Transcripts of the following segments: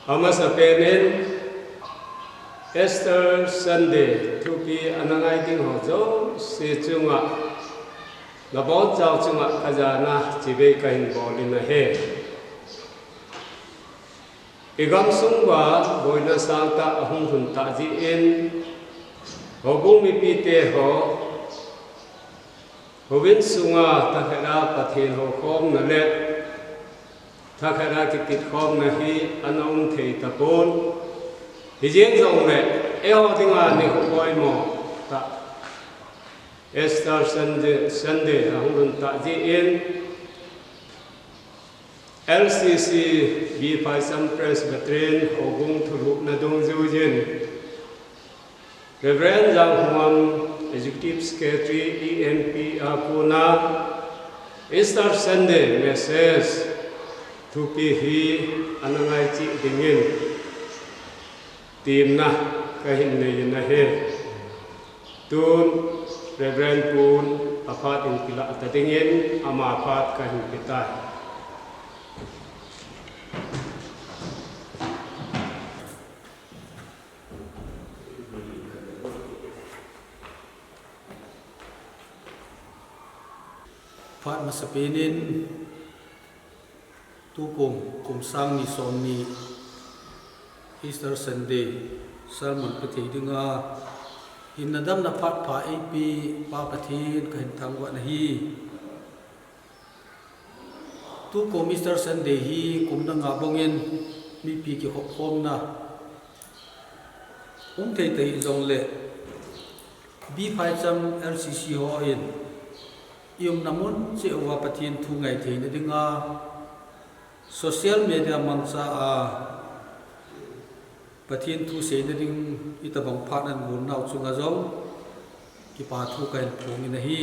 ama sa penin Easter Sunday thu pi anangai ding ho zo se chunga na bon chao chunga khajana chibe kahin bolina he igam sungwa boina sangta ahung hun ta ji in hobung mi pi te ho hobin sunga ta khara pathin ho khom na le ta khara ki tit khom na hi anong thei ta pon hi jeng zong le eo dinga ni ko boy mo ta Easter Sunday ahung hun ta ji in LCC B5 Presbyterian Hogung Thuruk Nadong Zujin Reverend Zhang Huam Executive Secretary ENP Puna Easter Sunday message to Pihi Anangai Chi Dingin Team na kahin na he Tun Reverend Pun Apat in Pila Atadingin Ama Apat kahin Pitai Phát masapinin tu kum sang ni som ni Easter Sunday sermon pati dinga hinadam na phát pa ap pa pathin kahin thangwa na hi tu kum Easter Sunday hi kum na nga bongin mi pi ki khom na thei thei zong le B5 LCC ho in yung namun si uwa pathin thu ngai thei na dinga social media mangsa a pathin thu se na ding itabang phanan gun nau chunga zong ki pa thu kain phung na hi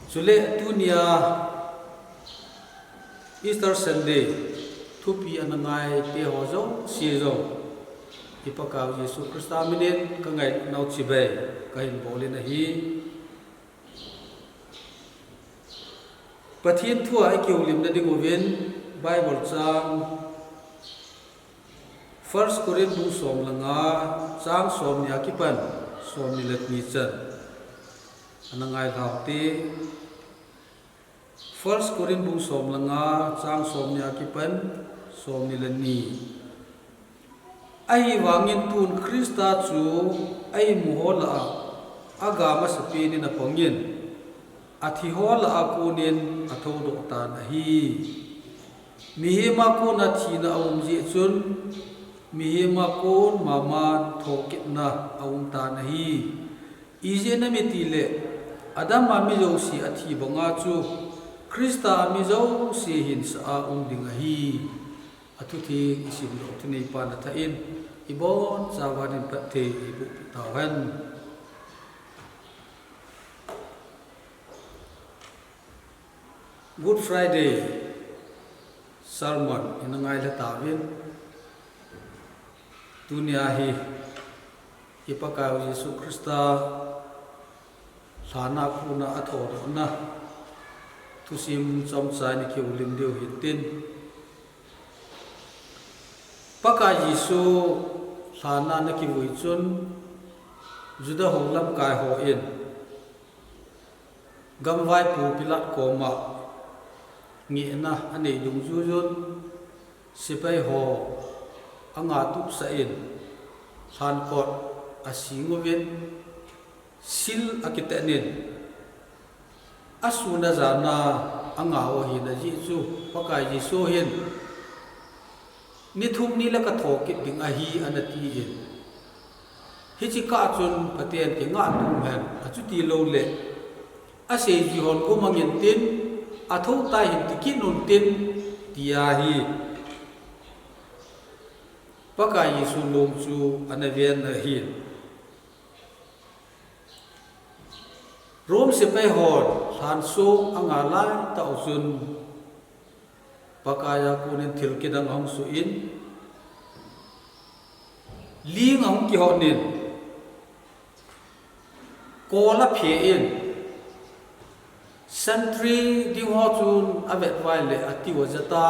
chule tunia Easter Sunday thu pi anangai te ho zo si zo ipakaw Yesu Krista minin ka ngai nau chibe kain bole na hi Pathin thua ai kiu lim na ding ovin Bible chang 1 Corinthians som langa chang som nya kipan som ni let ni chan anangai thauti 1 Corinthians som langa chang som nya kipan som ni let ni ai wangin tun Krista chu ai muhola aga masapi ni na pangin athi hola akunin atho do ta na hi mihima ko na thina aum ji chun mihima ko mama thokit na aum ta na hi ije na mitile adam mi jo si athi banga chu Krista mi jo si hin sa ding hi atuthi isim lo thini pa na tha in ibon sawanin pathe ibu tawan Good Friday sermon inangai la tawin dunia hi ipakaw Yesu Krista sana kuna athor na tusim chamsa ni kiulim deu hitin paka Yesu sana na kiwui chun juda holam kai ho in gamwai pu pilat koma ngi na ane dung jujun sipai ho anga tup sa in san kot asingovin sil akitenin asuna zana anga o hi na ji chu pakai ji so hin ni thum ni la ka thokit ding a hi anati in hi chi ka chun patien ke nga tum hem achuti lo le ase ji hon ko mangin tin atho tai hin tikinun tin tiahi pakai Yesu lom chu anavian na hin rom se pe hon san so anga lai ta usun pakaya kunin thil kidang hong su in li ngong ki honin ko la phe in sentry ding ho chun avet vai le ati wa jata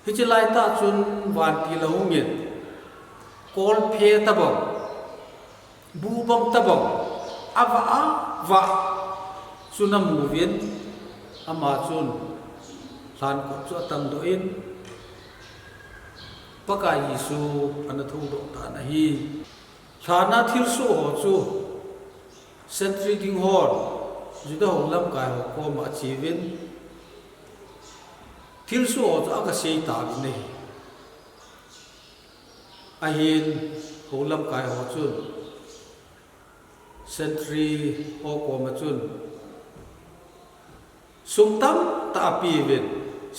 hi chi lai ta chun van ti lo ngin kol phe ta bong bu bong ta bong ava a va chuna mu vin ama chun san ko chu tam do in paka Yesu an thu do ta na hi thana thil su ho chu century ding hor juda hong lam kai ho ko ma chi vin thil su ho chu aka sei ta vi nei a hin hong lam kai ho chun century ho ko ma chun sung tam ta pi vin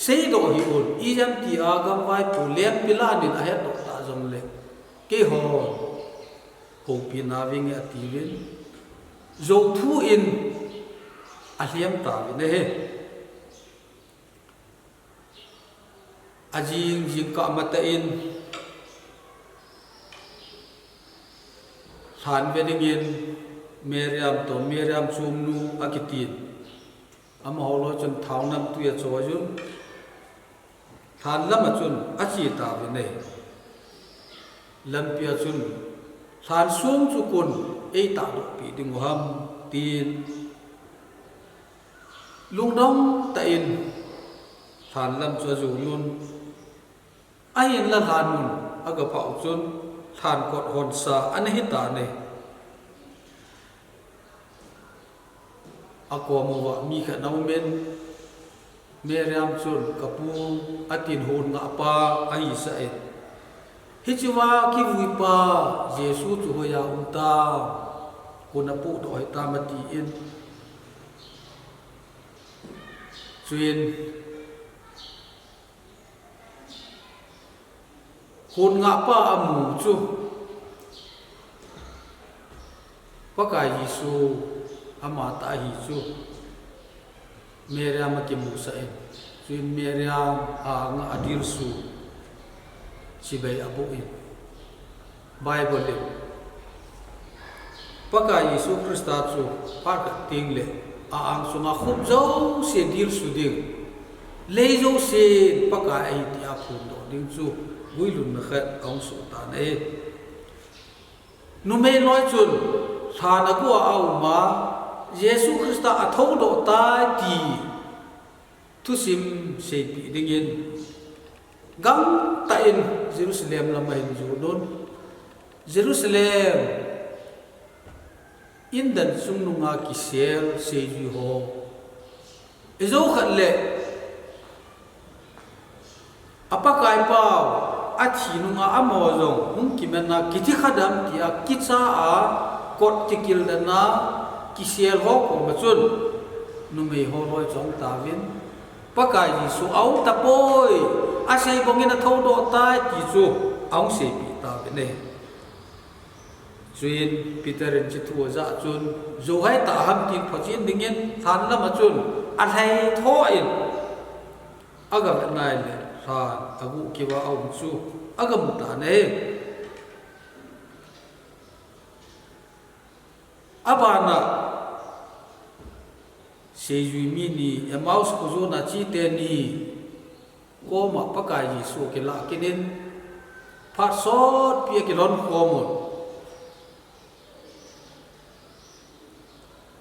sei do hi un i jam ti a gam vai pu lem pilanin a het do ta jom le ke ho ho pi na ving a ti vin zo thu in a hiam ta vi ne he a jing jing ka ma ta in than ve ding in Miriam chum nu akitin ama holo chun thau nam tu ya chaw jun than lam chun a chi ta vi ne lam pia chun than sum chu kun ei ta do pi ding ham tin lung dong ta in than lam chu ju lun ai in la than mun aga pau chun than kot hon sa an hi ta ne ako mo wa mi kha nau men Miriam chun kapu atin hon nga pa ai sa e hi chuwa ki vui pa Jesu chu hoya ta kuna pu do hai ta mati in chuin hon nga pa amu chu paka Yesu ama ta hi chu Miriam ki musa e chuin Miriam a nga adir su sibai abu in Bible le paka Yesu Christa chu par ting le a ang sunga khup zo se dir su ding le zo se paka ai ti a phun do ding chu guilun na khat ong su ta ne nu me loi chun thana ko au ma Yesu Christa a thau do ta ti thu sim se pi ding in gam ta in Jerusalem lam hin ju don Jerusalem in dan sung nunga ki sel se ju ho ezo khat le apa kai pau a thi nunga amo zong hung ki men na ki thi khadam ti a ki cha a kot tikil da na ki sel ho ko ma chun nu me ho roi chong ta vin paka Yesu au ta poi a sei bongin a thau do ta ti chu aung se pi ta be ne chuin Peter in chi thua za chun zo hai ta ham tin phochin dingin than lama chun a thai tho in aga nai le sa agu kiwa aung chu aga mu ta ne abana sejui mini Emmaus ko zo na chi te ni ko ma paka Yesu ke la kinin phat sot pia ke lon ko mon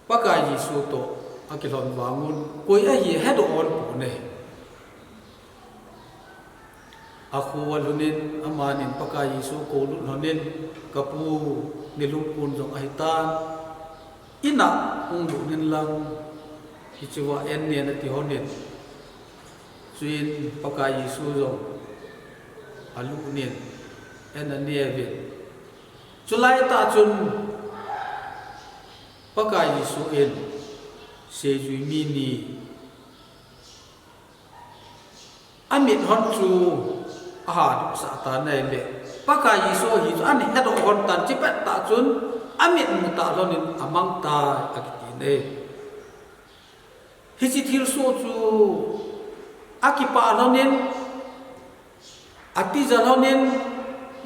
paka Yesu to akilon wangun koi a ye head on pu ne aku walunin amanin paka Yesu ko lu honin kapu nilum kun jong aitan ina ung lu nin lang hichuwa en ne na ti honin chuin paka Yesu jong alu nin en an ne ve chulai ta chun paka Yesu en sejui mini amit hon chu aha sa ta nei le paka Yesu hi chu an head on tan chi pet ta chun amit mu ta lonin amang ta akiti ne hi chi thil so chu akipa lonin ati jalonin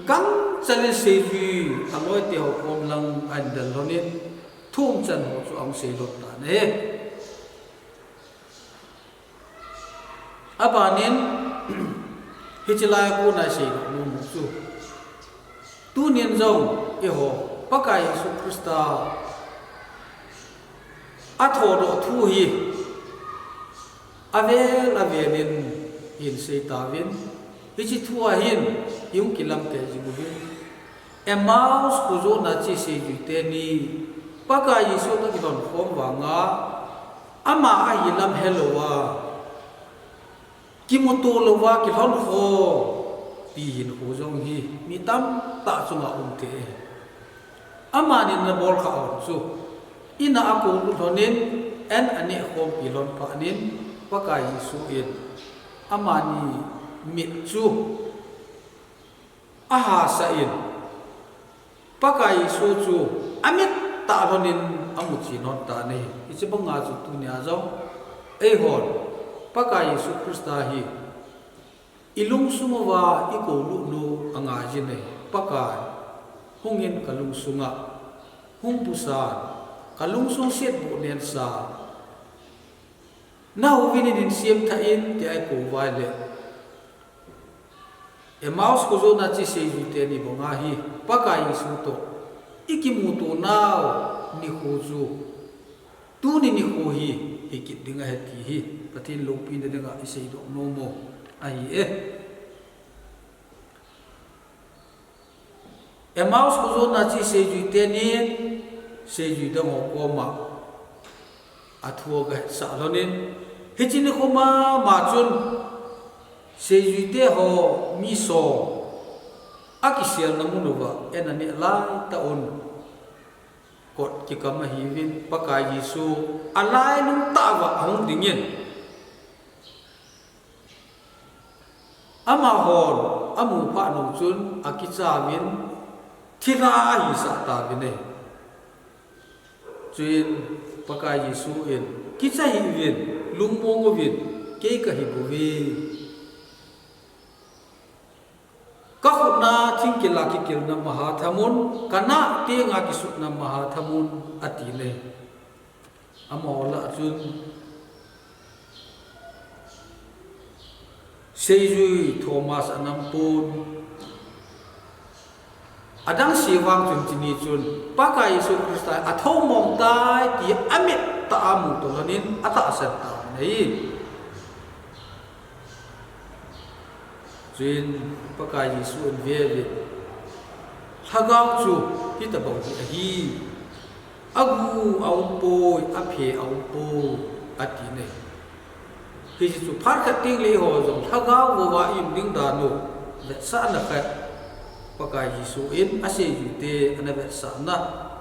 gang chale sejui aloi te ho kom lang an dal lonin thum chan ho chu ang se lot ta ne hichilai ko na sei no mu chu tu nian zong e ho pakai Yesu Krista a tho do thu hi avelin in sei ta vin hichi thua hin yung kilam te ji bu Emmaus ku zo na chi sei ju te ni pakai Yesu ta ki don khom wa nga ama a hilam hellowa kimuto lowa ki hon kho pi hin ho jong hi mi tam ta chunga te ama ni na bol kha on su ina aku lu thonin en ani khom pi lon pa nin pakai Yesu in ama ni mit chu aha sa in pakai Yesu chu amit ta thonin amu chi non ta nei ichi banga chu tu nya zo ei hon pakai Yesu Krista hi ilung sumawa iko lu lu anga jine pakai hungin kalung sunga hung pusan kalung sung set bu nen sa now winin siam tha in ti ai ko vai le Emmaus ko zo na chi sei ju te ni bonga hi pakai Yesu to ikimu to now ni khu chu tu ni khu hi hikit dinga heti hi patin lopi na dinga isei do no mo ai Emmaus ko zo na chi sei ju te ni sei ju da mo ko ma athuo ga sa lonin hichin ko ma chun sei ju te ho mi so akisial namunuwa enani lai ta on kot ki kama hiwin pakai Yesu alai nung tawa hong dingin ama hon amu pa nong chun akicha min thira hi sa ta bine chuin pakai Yesu in kicha hiwin lungmong win ke ka hi buwi kahuna thingkila ki kilna mahathamun kana tenga ki sutna mahathamun atile amola chun seijui Thomas anampun adang siwang chun chini chun pakai Yesu Krista athomom tai ti amit ta amu tolanin ata asat ta nei Jin pakai Yesu en vele hagau chu hi ta bau hi agu au po aphe au po ati ne hi chu phar kha ting le ho jong hagau wo wa im ding da no le sa na kha pakai Yesu in ase ju te ana be sa na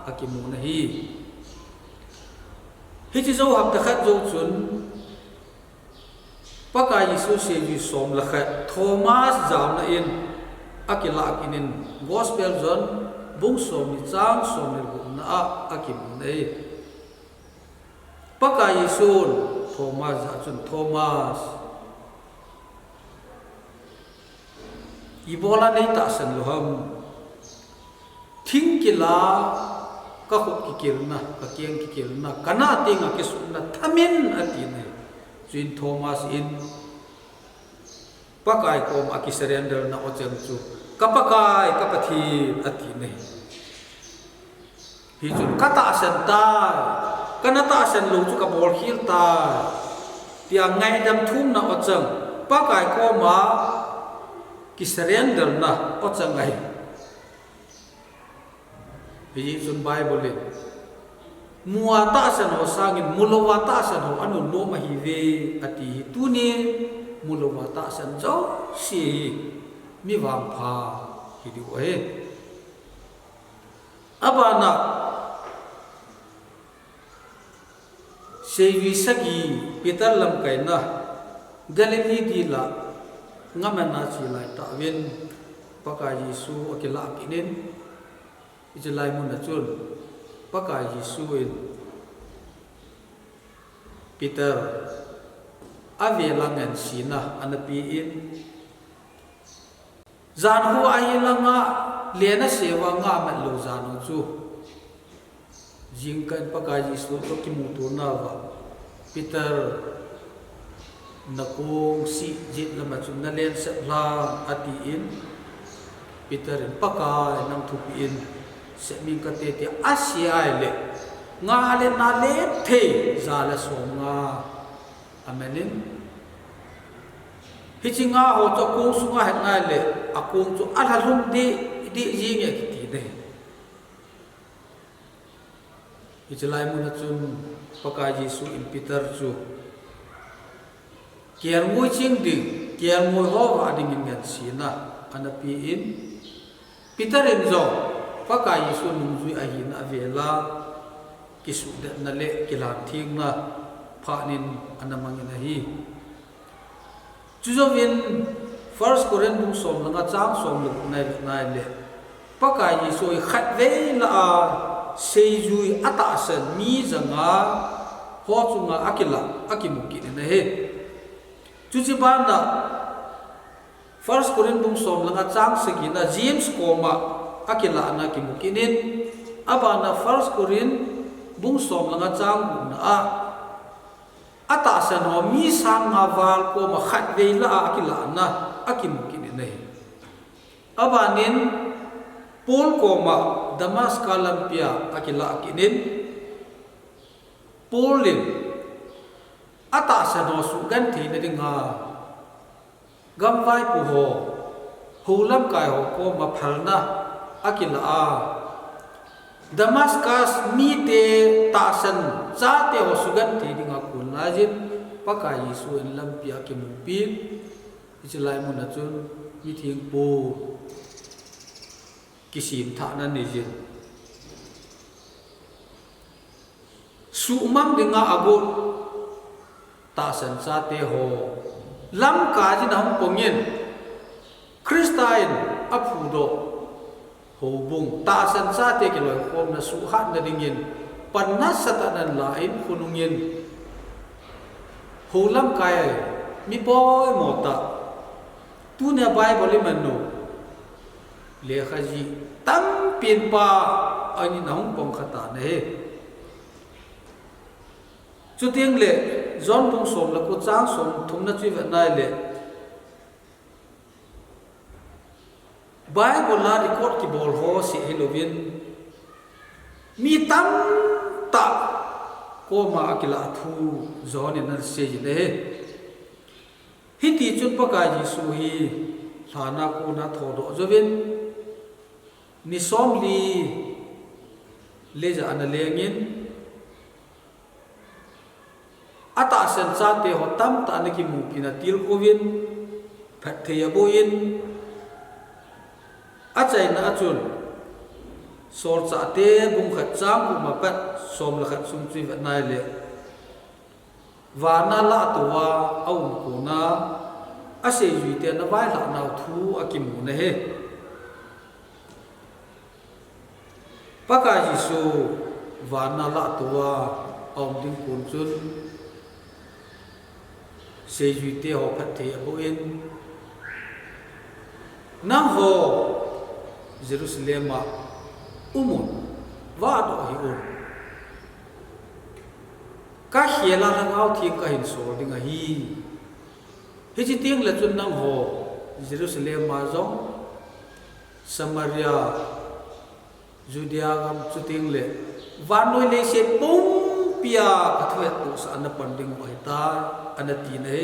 akimu na hi chi zo hab ta khat zo chun pakai Yesu se ju som la khat Thomas jam na in akila akinin gospel zon bung som ni chang som ni bu na akim nei pakai Yesu Thomas ja chun Thomas ibola nei ta san lo ham thing kila ka khop ki kirna ka kiang ki kirna kana tinga ki sunna thamin ati nei Jin Thomas in pakai kom aki surrender na ochang chu kapakai kapathi ati nei hi chu kata san ta kanata san lo chu ka bol khil ta tia ngai dam thum na ochang pakai kom ma ki surrender na ochang ai hi chun Bible mua ta san ho sangin mulowa ta san ho anu no ma hi ve ati tu ni mulowa ta san zo si mi wang pha hi di we abana sei wi sagi Peter lam kai na Galilee di la ngamana chi lai ta wen pakai Yesu akila kinin ijlai mun na chun pakai Yesu in Peter avelangan sina anapi in zan hu ayilanga lena sewa nga man lo zanu chu jingkan pakai Yesu to kimutu na wa Peter na kung si jit lama chun na len sa la ati in Peter in paka nang thupi in se min ka te te asia le nga le na le the zala songa amenin hichinga ho to ko sunga het na le akung chu alhalum di jinge ki ti ne hichlai mun chun paka Jesu in Peter chu kian ngui ching ding kian ngui ho wa ding in ngan sina anapi in Peter in zo paka Yesu nungzui ahin avela kisu de na le kilam thing na phanin anamangin hi chuzovin first Korean bung som langa chang som luk nai le paka Yesu khat ve la seijui ata san mi zanga ho chunga akila akimuki na he chujibana first Korean bung som langa chang segina James koma akila na kimukinin abana first Korean bung som langa chang na ata san ho mi sang ngaval ko ma khat ve la akila na akimukinin na he abanin Paul koma Damascus lampia akila akinin Paulin ata san ho sugan thi na dinga gam vai pu ho hulam kai ho ko ma phalna akila a Damascus mi te ta san cha te ho sugan thi dinga kun la jin paka Yesu in lampia ki mu pi ichilai mun na chun mi thing pu kisim tha na ni jin su mam dinga agot ta san cha te ho lam ka ji na pongin Christian aphudo ho bung ta san sa te ke loi khom na su hat na dingin panna satanan lain khunungin ho lam kai mi boy mota tu ne bible manno le khaji tam pin pa ani na hong pong khata ne chu ting le John bung som la ko chang som thum na chui va nai le Bible la record ki bol ho si Halloween mi tam ta ko ma akila thu John in se ji le hiti chun pa ka Jesu hi thana ko na thodo jovin ni som li le ja ana lengin ata sen cha te ho tam ta na ki mu pina til kovin phat the ya boin achai na achun sor cha te bung khat chang ku ma pat som la khat sum chi va nai le wa na la tuwa au ko na ase yu te na vai la na thu akimu na he paka Jesu wa na la tuwa au ding kun chun se yu te ho phat the boin nang ho Jerusalem umun wa do hi un ka hiela la ngau thi ka hin so dinga hi chi tiang la chun nang ho Jerusalem ma zong Samaria Judea gam chu tiang le van noi le se pum pia pathwe tu sa na panding oi ta anati ne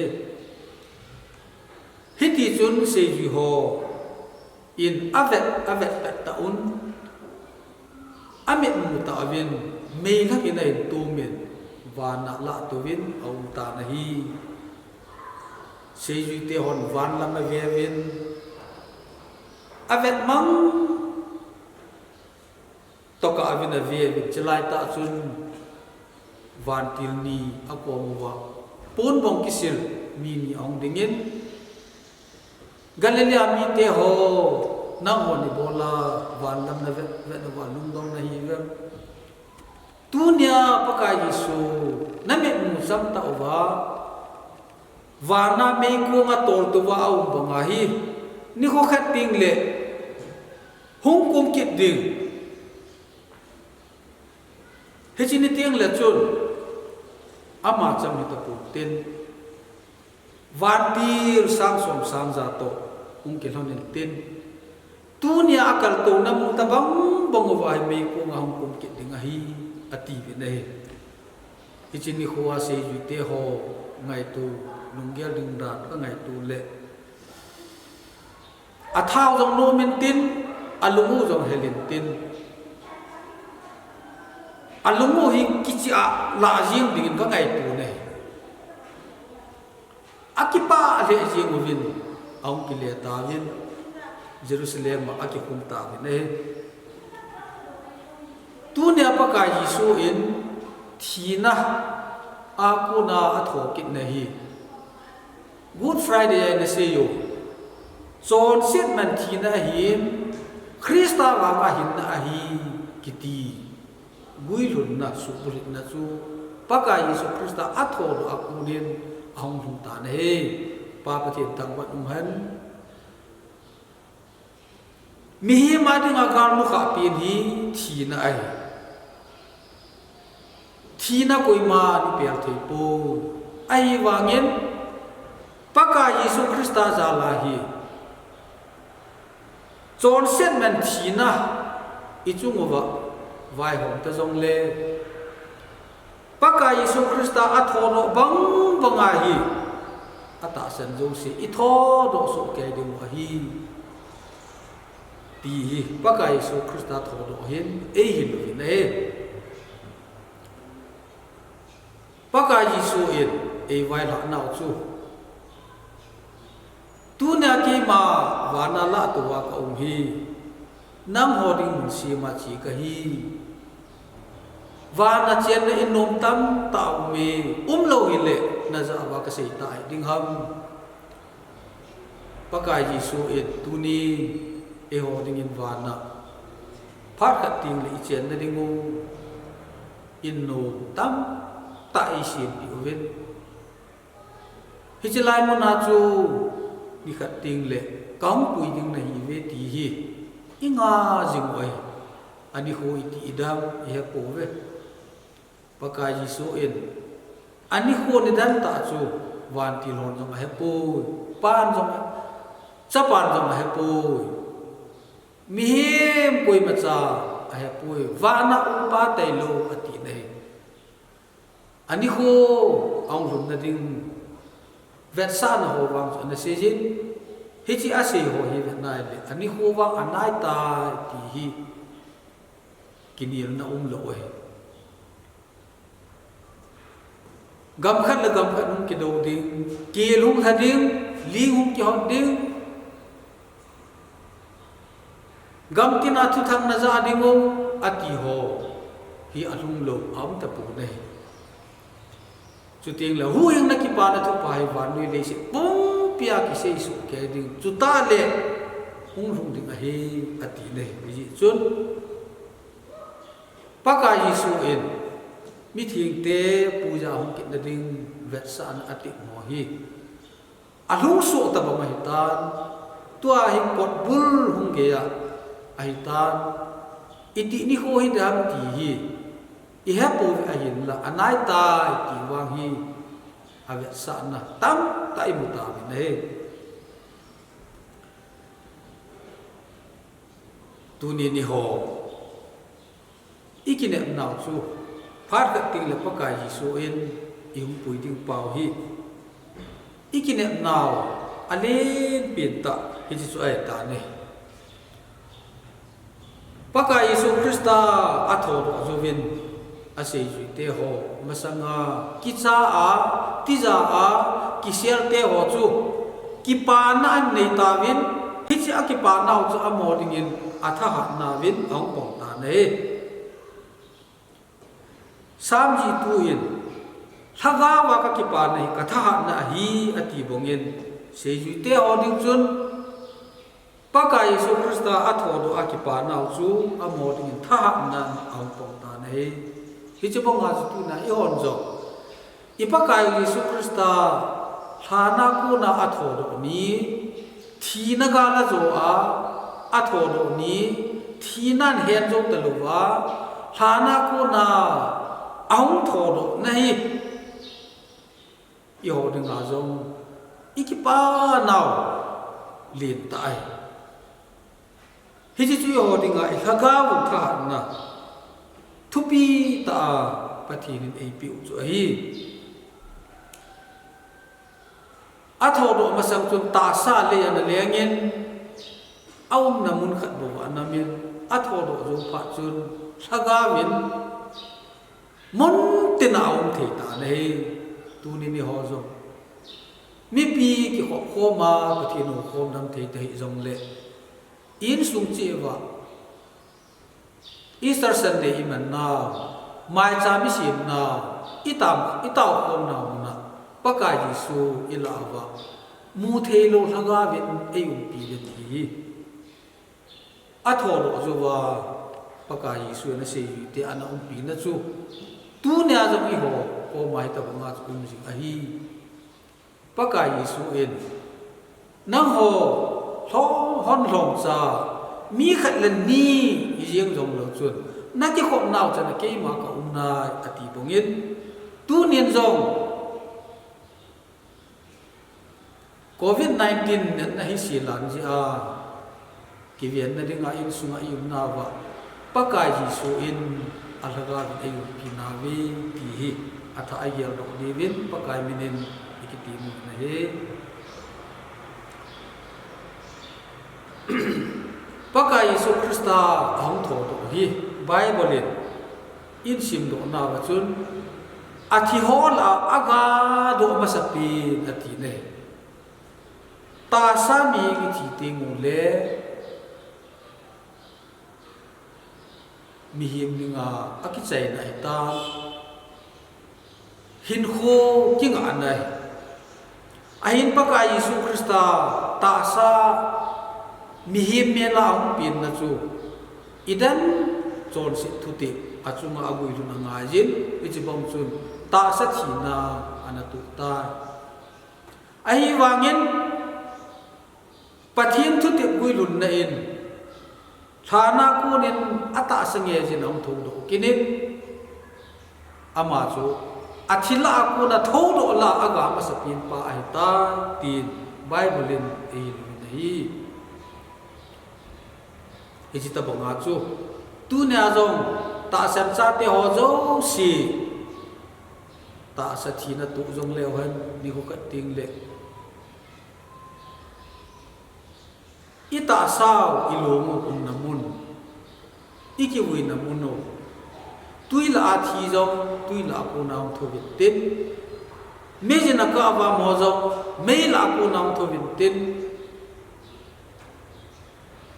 hiti chun se ji ho in avet taun amit mu ta avin mei la ki nai tu min wa na la tu win au ta na hi se ji te hon van la ma ve vin avet mang to ka avin a ve vin chlai ta chun van til ni akom wa pon bong kisil mi ni ong dingin Galilea mi te ho na ho ni bola van lam na ve na wa lung dong na hi ve tu nya paka Yesu na me mu sam ta wa na me ko nga tor tu wa au ba nga hi ni ko khat ting le hung kum kit ding he chi ni tiang le chun ama cham ni ta pu ten van tir sang som sang za to ung ke hon tin tu nia akal to na mu ta bang bang wa me ko nga hong kum ke ding hi ati vi nei ichini khuwa se ju te ho ngai tu lunggel ding ran ka ngai tu le a thao jong no min tin alumu jong helin tin alumu hi kichi a la jing ding ka ngai tu nei akipa le jing win aung ki le ta win Jerusalem ma akikum ta win nei tu ne pa ka Yesu in thina akuna athokit nahi Good Friday na se yo John sit man thina him Krista wa ka hin na hi kiti guilun na supurit na su paka Yesu Krista atho akunin ahong hung ta ne pa pa thiam tang wat han mi ma ding agar mu kha pin hi thina ai thina koi ma ni per thei po ai wangin paka Yesu Krista za la hi John set man thina ichungwa vai hom ta jong le paka Yesu Krista athono bang banga hi ata san jong si itho do so ke ding wa hi ti paka Yesu Krista thodo hin e hin ne paka Yesu in e vai la nau chu tu na ki ma wana la to wa ka hi nam hoding mun si ma chi ka hi wana chen na inom tam ta me lo hi le na za wa ka sei tai ding ham paka Yesu in tu ni e hoding in wana phar ka ting le chen na ding mo inom tam ta i sin bi wen hi chlai mo na chu ni khat ting le kaung pui ding na hi ve ti hi inga jing oi ani hoi ti idam he po ve paka Yesu in ani ho ni dan ta chu wan ti lon jong he po pan jong cha pan jong he po mi hem koi ma cha he po wana upa tai lo ati nei ani ho aung lum na ding vet sa na ho wang na se jin hi chi a se ho hi vet nai le ani ho wang anai ta ti hi kinil na lo he gam khat la gam khat ki do ding ki lung kha ding li hum ki hot ding gam tin a thu thang na za ding o ati ho hi alung lo am ta pu nei chu ting la hu yang na ki pa na thu pai wan lui le si pum pia ki sei su ke ding chu ta le hung rung ding a he ati nei ji chun paka Yesu in mi thing te puja hung ki na ding vet san ati mo hi alung so ta ba mai tan tua hi pot bul hung ge ya ai tan iti ni ho hi dam ti hi I have to ayin la anai ta ki wang hi avet sa na tam ta imu ta ne tu ni ni ho ikine nau chu phar ka ting la pa ka Yesu in im pui ding pau hi ikine nau ale pin ta hi chu ai ta ne pa ka Yesu Krista atho do vin ase ju te ho masanga kicha a tiza a kisel te ho chu ki pa na nei ta vin hi chi a ki pa na chu a mo ding in atha ha na vin ong pong ta nei sam ji tu in thaga wa ka ki pa nei ka tha ha na hi ati bongin se ju te ho ding chun pa ka Yesu Krista atho do a ki pa na chu a mo ding in tha ha na ong pong ta nei hi chu bong ha tu na I hon zo ipakai Yesu Krista thana ku na atho do ni thina ga la zo a atho do ni thinan hen zo ta lu wa thana ku na aung tho do na hi I ho ding a zo ikipa nào liền tại hi chi chu ho dinga i khaga bu tha na thupi ta pathin ei piu chu hi a tho do ma sang chun ta sa le an le ngin aum na mun khat bo an min a tho do zo pha chun khaga min mon tin aum the ta nei tu ni ni ho zo mi pi ki kho ma pathin ho khom dam the te zong le in sung che wa Easter Sunday iman na mai cha mi sim na itaw khom na na paka Yesu ilawa mu the lo thaga vin ayum pi le thi a tho lo zo wa paka Yesu na se te ana pi na chu tu ne a zo i ho ko mai ta nga chu mi a hi paka Yesu en nang ho hon long cha mi khat len ni yeng jong lo chun na ki khom naw cha na ke ma ka na ati bongin tu nien jong COVID-19 na hi si lan ji a ki vian na dinga in sunga yum na wa pakai ji su in alaga ayu ki na vi ki hi atha ayel do ni vin pakai minin ikiti mu na he pakai Yesu Krista hong tho do hi Bible in sim do na wa chun athi hol aga do masapi ati ne ta sa mi ki thi te ngu le mi him ni nga aki chai nai ta hin kho king anai ahin pakai Yesu Krista ta sa mi him me la ang pin na chu idan chon si thuti achunga agui lu na nga jin ichi bom chun ta sa thina anatu ta ai wangin pathin thuti gui lun na in thana kunin ata sange jin ang thong do kinin ama chu athila ku na thong do la aga ma sapin pa ai ta tin Bible in ei lu nei ichi ta bonga chu tu ne azong ta san cha te ho zo si ta sa thina tu jong le han ni ko ka ting le ita sao ilongo kum namun iki wi namun no tuila athi jong tuila ko naum tho vitin me jena ka ba mo jong me la ko naum tho vitin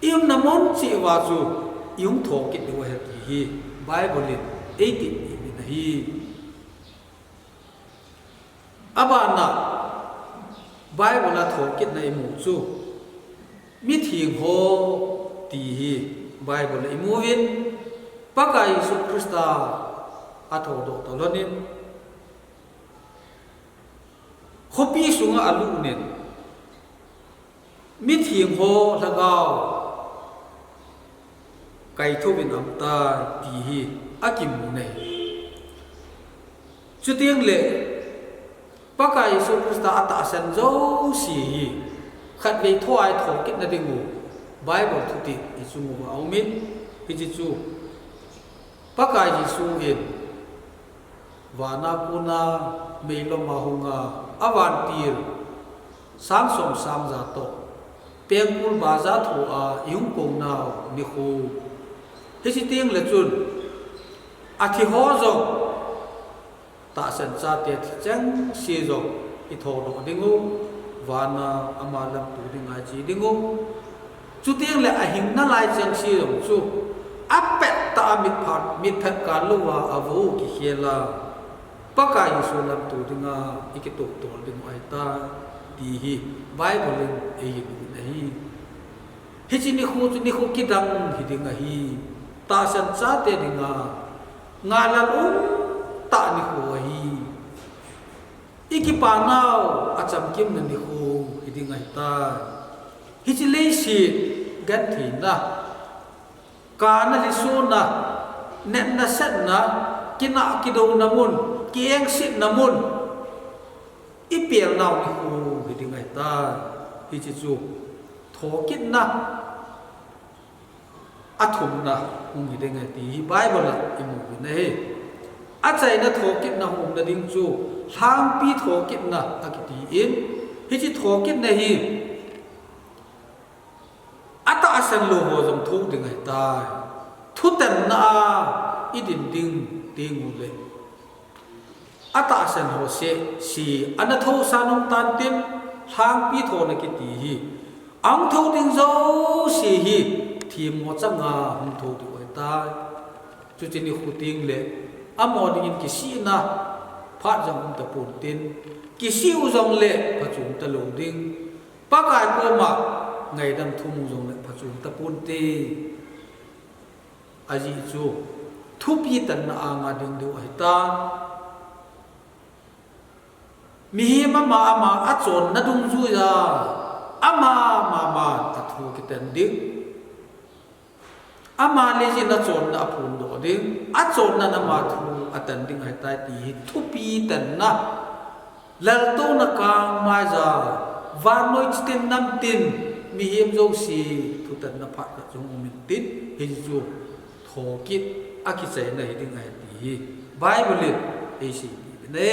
im namon chi wa chu yung tho ki de wa hi Bible in 80 ni hi abana Bible na tho ki na mu chu mi thing ho ti hi Bible i mu win pakai Yesu Krista atho do to lonin khopi sunga alu nen mi thing ho lagao kai thu bin amta ti hi akim nei chutiang le pakai Yesu Krista ata san zo si hi khat le thoi tho kit na dingu Bible thuti isungu aumin hi chu pakai Yesu in wana kuna meilo mahunga avantir sam som sam za to pengul baza thu a yung kong naw ni khu hi ting le chun athi ho zo ta san cha te chang si zo i tho do dingu wana amalam tu dinga ji dingu chu ting le a hing na lai chang si zo chu apet ta mit phat ka lu wa avu ki khela pakai Yesu lam tu dinga ikitu to dingu ai ta ti hi Bible ei nei hi chi ni khu kidang hi dinga hi ta san cha te dinga ngala ta ni khu hi ikipa naw acham kim na ni khu hi dinga ta hi chi le si gan thi na ka na li su na net na set na kina kido namun kieng sit namun ipiel naw ni khu hi ding ai ta hi chi chu thokit na athum na hung hi ding ai ti Bible la imu ne a chai na thokit na hum na ding chu hang pi thokit na akiti in hi chi thokit na hi ata asan lo ho jong thu ding ai ta thu tan na idin ding ding le ata asan ho se si ana tho sanong tan tin hang pi tho na ki ti hi ang tho ding zo si hi thim mo changa hum tho du ai ta chu chi ni khu ting le amo ding ki si na pha jong ta pun tin ki si u jong le pa chung ta lo ding pa kai ko ma ngai dam thu mu jong le pa chung ta pun ti aji chu thu pi tan na anga ding du ai ta mi ma a chon na dung zu ya ama ma ta thu ki ten ding ama le ji na chon na phun do ding a chon na ma thu atan ding hai tai ti thu pi tan na lal to na ka ma za van noi tin nam tin mi him zo si thu tan na pha ka jong min tin hi ju tho kit a ki chai na hi ding hai ti Bible e si ne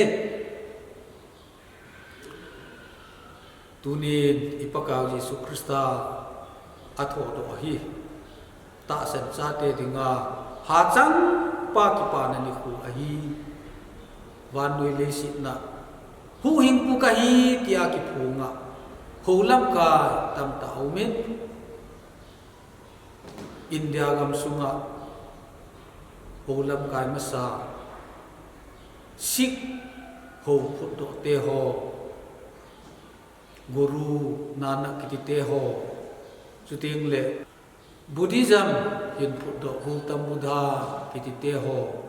tunin ipakaw Yesu Krista atho do hi ta san cha te dinga ha chang pa ki pa na ni khu a hi wan noi le si na hu hing pu ka hi tia ki phunga ho lam ka tam ta aumen India gam sunga ho lam kai ma sa sik ho phut do te ho Guru Nanak kiti te ho chuting le Buddhism hin phut do Gautam Buddha kiti te ho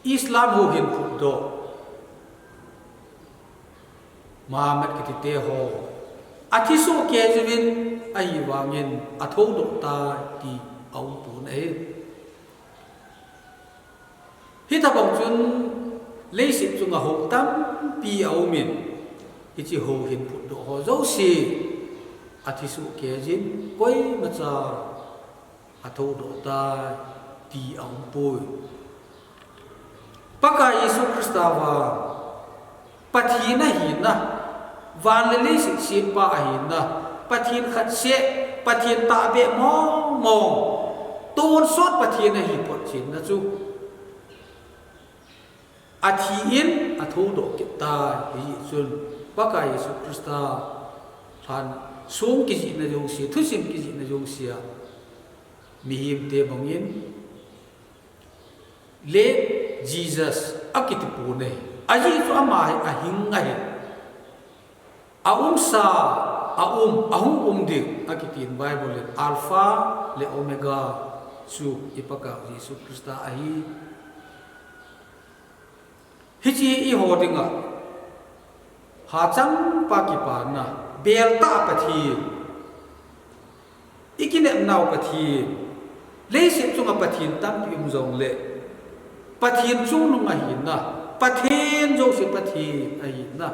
Islam ho hin phut do Muhammad kiti te ho athiso ke jivin ai wangin atho do ta ti au pu ne hi ta bang chun lấy sự chung là hậu tâm pi áo miền cái chỉ hậu hiện phụ độ họ dấu xì à thì sự kia dính quay mà cha à thâu độ ta pi áo bồi bác cái Yesu Christa và pathi na hin na van lấy sự xin pa hin na pathin khát sẽ pathin ta bẹ mong mong tôn sót pathin na hin pot xin na chú athiin atho do kita hi chun baka Yesu Krista han sung ki ji na jong si thu sim ki ji na jong sia mi him te bangin le Jesus akiti pu ne aji chu ama a hing nga he sa ahum dik akiti in Bible alpha le omega su ipaka Yesu Krista ahi hichi i hodinga ha chang pa ki pa na bel ta pathi ikine nau pathi le se chunga pathin tam pi zong le pathin chung nu nga hin na pathin jo se pathi a hin na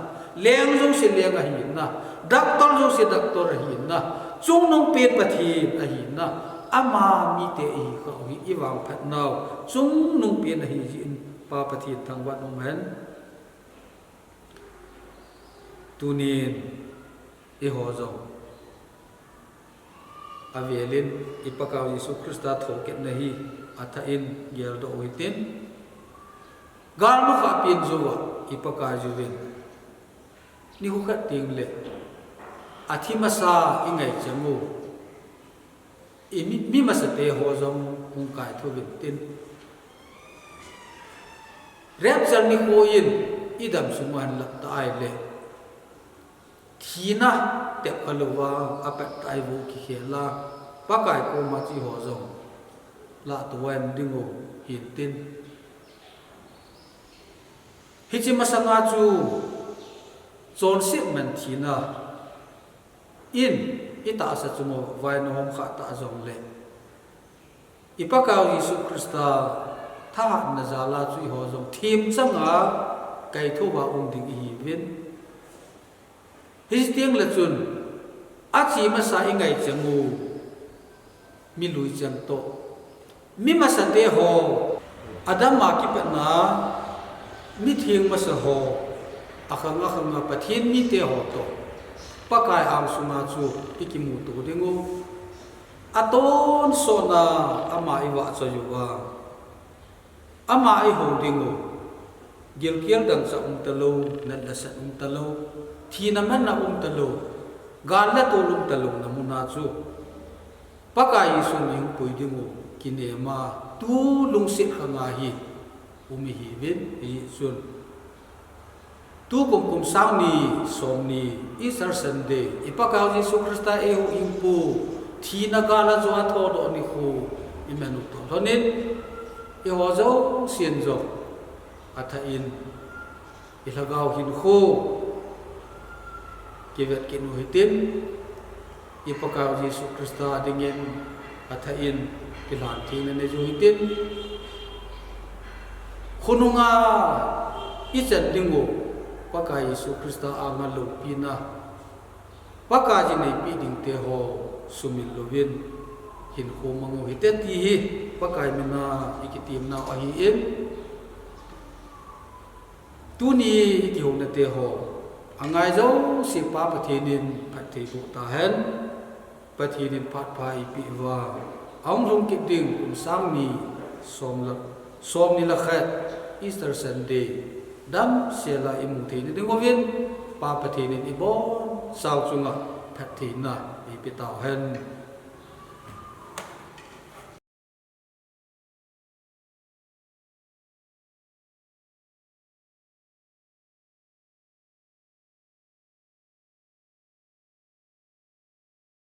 leng jo se leng a hin na doctor jo se doctor a hin na chung nu pe pathi a hin na ama mi te i ko hi i wang phat nau chung nu pe na hi in pa pathi thang wat nong han tunin e ho zo avelin ipakaw Yesu Krista thoket na hi atha in gel do oitin gal no kha pin zo ipaka juvin ni hu khat ting le athi masa ingai chamu mi masate ho zom hung kai thobin tin rep jan ni ko in idam suman la tai le thina te kalwa apat tai bu ki khela pakai ko ma chi ho zom la tuan dingo hin tin hi chi masanga chu chon sip man thina in ita sa chumo vai no hom kha ta zong le ipakaw Yesu Krista tha na zala chui ho zong thim changa cây thô và đình hi viên his tiếng là chun chỉ mà sai ngày chẳng ngu mi lui chẳng to mi mà sa te ho adam ma ki pa na mi thieng ma sa ho akhanga pathin mi te ho to pakai am suma chu ikimu to dingo aton sona ama iwa cho yuwa ama ai ho dingo gil kiel dang sa talo nan la sa talo thi naman na talo gan la to talo na muna chu pakai sun yung pui dingo kinema tu lung sit khanga hi umi hi ven hi sun tu kum sang ni som ni Easter Sunday ipakaw Jesu Krista ehu impu thi na gala zo atho do ni khu imenu to thonin e ho zo sien zo atha in ilagaw hin khu kivet kinu hitin ipakaw Jesu Krista dingen atha in kilan thi na ne zo hitin khununga ichen dingo pakai Yesu Krista angal lo pina pakai jinai pi ding te ho sumil lovin hin ko mango hitet hi pakai mina ikitim na ahi em tuni ki hom na te ho angai zo si pa pathinin phathei bu ta hen pathinin phat pai pi wa ong rong ki ding kum sang ni som ni la khat Easter Sunday dam sela imu the ni dingovin pa pathinin ibon sau chunga phathina pi pitau hen